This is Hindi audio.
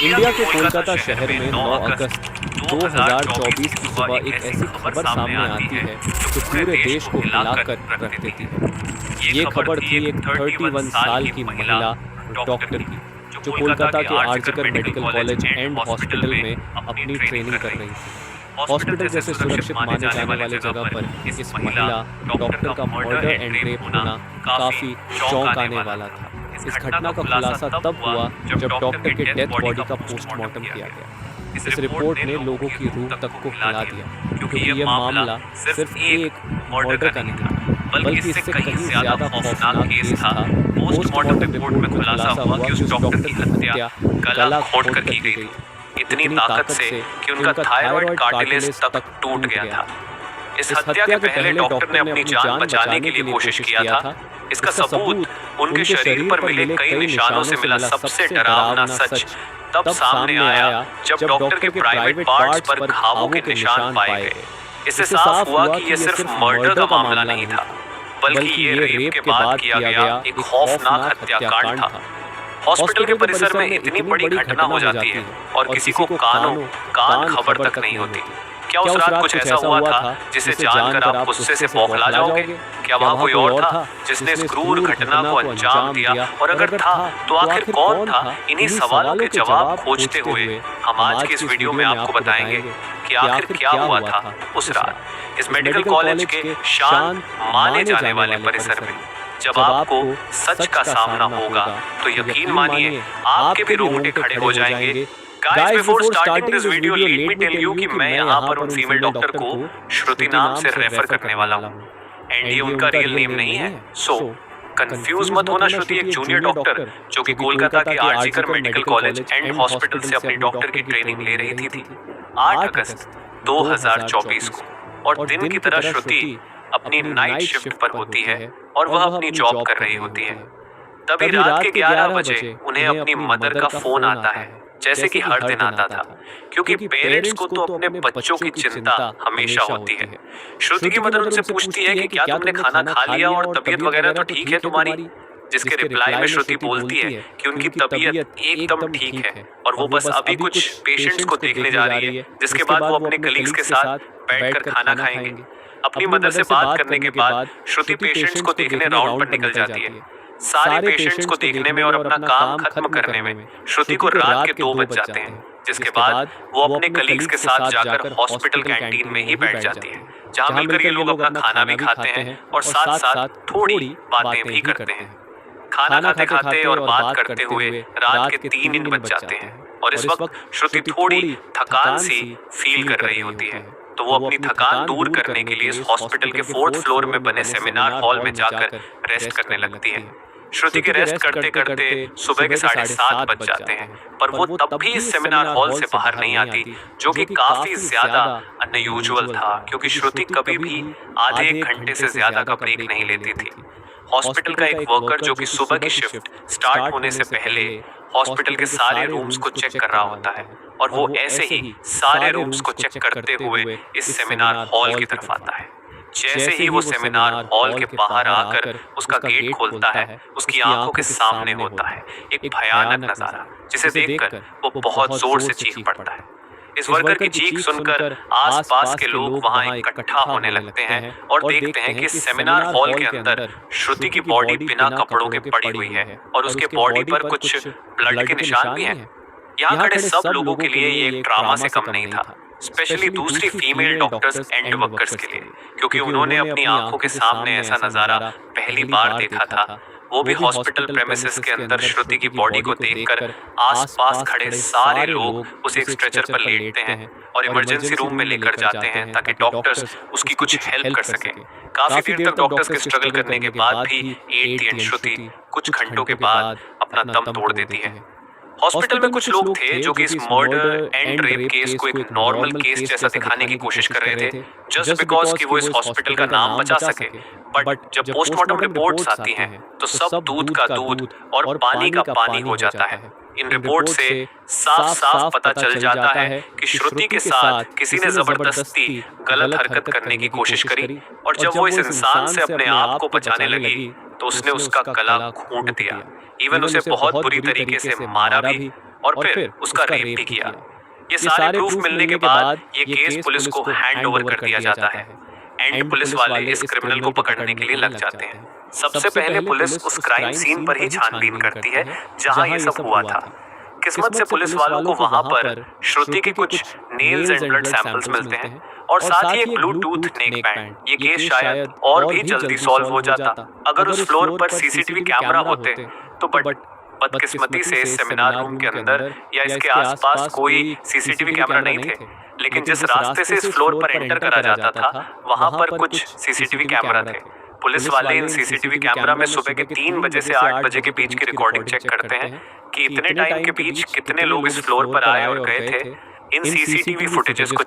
इंडिया के कोलकाता शहर में 9 अगस्त 2024 की सुबह एक ऐसी खबर सामने आती है जो पूरे देश को हिलाकर रख देती है। ये खबर थी एक 31 साल की महिला डॉक्टर की, जो कोलकाता के RG Kar medical college and hospital में अपनी ट्रेनिंग कर रही थी। हॉस्पिटल जैसे सुरक्षित माने जाने वाले जगह पर इस महिला डॉक्टर का मर्डर एंड रेप होना काफी चौंक आने वाला था। इस घटना का खुलासा तब हुआ जब डॉक्टर के डेथ बॉडी का पोस्टमार्टम किया गया। इस रिपोर्ट ने लोगों की रूह तक को हिला दिया, क्योंकि ये मामला सिर्फ एक मर्डर का नहीं था, बल्कि इससे कहीं ज्यादा खौफनाक केस था। पोस्टमार्टम रिपोर्ट में खुलासा हुआ कि उस डॉक्टर की हत्या गला घोंट कर की गई थी, इतनी ताकत से कि उनका थायराइड कार्टिलेज तक टूट गया था। इस हत्या के पहले डॉक्टर ने अपनी जान बचाने के लिए कोशिश किया था। इसका सबूत उनके शरीर पर मिले कई निशानों से मिला सबसे डरावना सच तब सामने आया जब डॉक्टर के प्राइवेट पार्ट्स पर घावों के निशान पाए गए। इससे साफ हुआ कि ये सिर्फ मर्डर का मामला नहीं था, बल्कि ये रेप के बाद किया गया एक खौफनाक हत्याकांड था। हॉस्पिटल के परिसर में इतनी बड़ी घटना हो जाती है और किसी को कान खबर तक नहीं होती। क्या उस रात कुछ ऐसा हुआ था जिसे जानकर आप गुस्से से बौखला जाओगे? क्या वहाँ कोई और था जिसने इस क्रूर घटना को अंजाम दिया? और अगर था तो आखिर कौन था? इन्हीं सवालों के जवाब खोजते हुए हम आज की इस वीडियो में आपको बताएंगे कि आखिर क्या हुआ था उस रात इस मेडिकल कॉलेज के शांत माने जाने वाले परिसर में। जब आपको सच का सामना होगा तो यकीन मानिए आपके भी रोंगटे खड़े हो जाएंगे। Guys, before starting this video, let me tell you कि मैं यहाँ पर उन फीमेल डॉक्टर को श्रुति नाम से रेफर करने वाला हूँ, एंड ये उनका रियल नेम नहीं है। सो कंफ्यूज मत होना। श्रुति एक जूनियर डॉक्टर जो कि कोलकाता के RG Kar medical college and hospital से अपनी डॉक्टर की ट्रेनिंग ले रही थी 8 अगस्त 2024 को, और दिन की तरह श्रुति अपनी नाइट शिफ्ट पर होती है और वह अपनी जॉब कर रही होती है। तभी रात के 11 बजे उन्हें अपनी मदर का फोन आता है, जैसे कि हर दिन आता था, क्योंकि पेरेंट्स को तो अपने बच्चों की चिंता हमेशा होती है। श्रुति की मदर उनसे पूछती है कि क्या तुमने खाना खा लिया और तबीयत वगैरह तो ठीक है तुम्हारी? जिसके रिप्लाई में श्रुति बोलती है कि उनकी तबीयत एकदम ठीक है और वो बस अभी कुछ पेशेंट्स को देखने जा रही है, जिसके बाद वो अपने कलीग्स के साथ बैठकर खाना खाएंगे। अपनी मदर से बात करने के बाद श्रुति पेशेंट्स को देखने राउंड पर निकल जाती है। सारे पेशेंट्स को देखने में और अपना काम खत्म करने में श्रुति को रात के 2 बज जाते हैं, जिसके बाद वो अपने कलीग्स के साथ जाकर हॉस्पिटल कैंटीन में ही बैठ जाती है, जहां मिलकर ये लोग अपना खाना भी खाते हैं और साथ साथ थोड़ी बातें भी करते हैं। खाना खाते खाते और बात करते हुए रात के 3 बज जाते हैं और इस वक्त श्रुति थोड़ी थकान सी फील कर रही होती है, तो वो अपनी थकान दूर करने के लिए इस हॉस्पिटल के 4th फ्लोर में बने सेमिनार हॉल में जाकर रेस्ट करने लगती है। श्रुति के रेस्ट करते करते सुबह के 7:30 बज जाते हैं, पर वो तब भी इस सेमिनार हॉल से बाहर नहीं आती, जो कि काफी ज्यादा अनयूजुअल था, क्योंकि श्रुति कभी भी आधे 1 घंटे से ज्यादा का ब्रेक नहीं लेती थी। हॉस्पिटल का एक वर्कर जो कि सुबह की शिफ्ट स्टार्ट होने से पहले हॉस्पिटल के सारे रूम्स को चेक कर रहा होता है, और वो ऐसे ही सारे रूम्स को चेक करते हुए इस सेमिनार हॉल की तरफ आता है। जैसे ही वो सेमिनार हॉल के बाहर आकर उसका गेट खोलता है, उसकी आंखों के सामने होता है एक भयानक नजारा, जिसे देखकर वो बहुत जोर से चीख पड़ता है। इस वर्कर की चीख सुनकर आसपास के लोग वहां इकट्ठा होने लगते हैं और देखते हैं कि सेमिनार हॉल के अंदर श्रुति की बॉडी बिना कपड़ों के पड़ी हुई है और उसके बॉडी पर कुछ ब्लड के निशान भी हैं। यहाँ खड़े सब लोगों के लिए ये एक ड्रामा से कम नहीं था, स्पेशली दूसरी फीमेल डॉक्टर्स एंड वर्कर्स के लिए, क्योंकि उन्होंने अपनी आंखों के सामने ऐसा नजारा पहली बार देखा था। वो भी हॉस्पिटल प्रेमिसेस के अंदर श्रुति की बॉडी को देखकर आसपास खड़े सारे लोग उसे एक स्ट्रेचर पर लेटते हैं और इमरजेंसी रूम में लेकर जाते हैं ताकि डॉक्टर्स उसकी कुछ हेल्प कर सकें। काफी देर तक डॉक्टर्स के स्ट्रगल करने के बाद भी 8 दी एंड श्रुति कुछ घंटों के बाद अपना दम तोड़ देती है। हॉस्पिटल में कुछ लोग थे जो कि इस मर्डर एंड रेप केस को एक नॉर्मल केस जैसा दिखाने की कोशिश कर रहे थे, जस्ट बिकॉज कि वो इस हॉस्पिटल का नाम बचा सके। बट जब पोस्टमार्टम रिपोर्ट्स आती हैं तो सब दूध का दूध और पानी का पानी हो जाता है। इन रिपोर्ट से साफ साफ पता चल जाता है कि श्रुति के साथ किसी ने जबरदस्ती गलत हरकत करने की कोशिश करी, और जब वो इस इंसान से अपने आप को बचाने लगी तो उसने उसका गला घोंट दिया, इवन उसे बहुत बुरी तरीके से मारा भी और फिर उसका रेप भी किया। ये सारे प्रूफ मिलने के बाद ये केस पुलिस को हैंड ओवर कर दिया जाता है एंड पुलिस वाले इस क्रिमिनल को पकड़ने के लिए लग जाते हैं। सबसे पहले पुलिस उस क्राइम सीन पर ही छानबीन करती है जहां ये सब हुआ था। किस्मत से पुलिस वालों को वहां पर श्रुति के कुछ नेल्स एंड ब्लड सैंपल्स मिलते हैं और साथ ही एक ब्लूटूथ नेक बैंड। ये केस शायद और भी जल्दी सॉल्व हो जाता अगर उस फ्लोर पर सीसीटीवी कैमरा होते तो बदकिस्मती से सेमिनार रूम के अंदर या इसके आसपास कोई सीसीटीवी कैमरा नहीं थे, लेकिन जिस रास्ते से इस फ्लोर पर एंटर करा जाता था वहां पर कुछ सीसीटीवी कैमरा थे। पुलिस वाले इन सीसीटीवी कैमरा में सुबह के 3 बजे से 8 बजे के बीच की रिकॉर्डिंग चेक करते हैं कि इतने टाइम के बीच कितने लोग इस फ्लोर पर आए और गए थे। इन सीसीटीवी फुटेजेस को